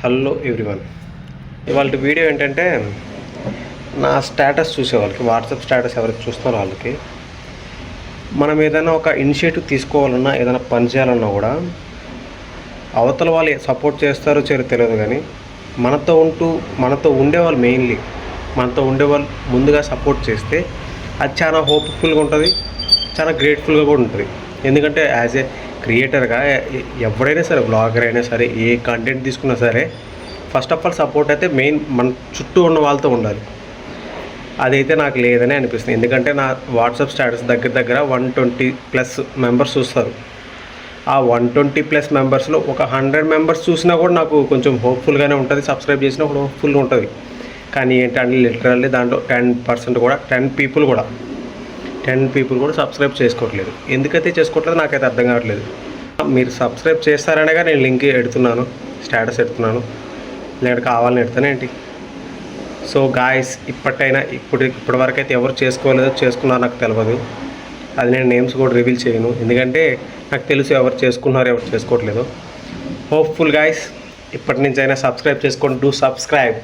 Hello everyone. ఇవాళ video ఏంటంటే నా స్టేటస్ చూసే వాళ్ళకి, వాట్సాప్ స్టేటస్ ఎవరైతే చూస్తున్నారో వాళ్ళకి, మనం ఏదైనా ఒక ఇనిషియేటివ్ తీసుకోవాలన్నా, ఏదైనా పని చేయాలన్నా కూడా అవతల వాళ్ళు సపోర్ట్ చేస్తారో చేయరో తెలియదు, కానీ మనతో ఉండేవాళ్ళు మెయిన్లీ మనతో ఉండేవాళ్ళు ముందుగా సపోర్ట్ చేస్తే అది చాలా హోప్ఫుల్గా ఉంటుంది, చాలా గ్రేట్ఫుల్గా కూడా ఉంటుంది. ఎందుకంటే యాజ్ ఏ క్రియేటర్గా ఎవరైనా సరే, బ్లాగర్ అయినా సరే, ఏ కంటెంట్ తీసుకున్నా సరే, ఫస్ట్ ఆఫ్ ఆల్ సపోర్ట్ అయితే మెయిన్ మన చుట్టూ ఉన్న వాళ్ళతో ఉండాలి. అదైతే నాకు లేదని అనిపిస్తుంది. ఎందుకంటే నా వాట్సాప్ స్టేటస్ దగ్గర 120+ మెంబర్స్ చూస్తారు. ఆ 120+ మెంబర్స్లో ఒక 100 మెంబర్స్ చూసినా కూడా నాకు కొంచెం హోప్ఫుల్గానే ఉంటుంది, సబ్స్క్రైబ్ చేసినా కూడా హోప్ఫుల్గా ఉంటుంది. కానీ ఏంటంటే లిటరల్లీ దాంట్లో 10% కూడా 10 పీపుల్ కూడా సబ్స్క్రైబ్ చేసుకోవట్లేదు. ఎందుకైతే చేసుకోవట్లేదు నాకైతే అర్థం కావట్లేదు. మీరు సబ్స్క్రైబ్ చేస్తారనేగా నేను లింక్ ఎడుతున్నాను, స్టేటస్ ఎడుతున్నాను, లేదంటే కావాలని ఎడతాను ఏంటి. సో గాయస్, ఇప్పటి వరకు అయితే ఎవరు చేసుకోలేదో, చేసుకున్నారో నాకు తెలియదు. అది నేను నేమ్స్ కూడా రివీల్ చేయను, ఎందుకంటే నాకు తెలుసు ఎవరు చేసుకున్నారో ఎవరు చేసుకోవట్లేదు. హోప్ఫుల్ గాయస్, ఇప్పటి నుంచి అయినా సబ్స్క్రైబ్ చేసుకోండి. Do subscribe.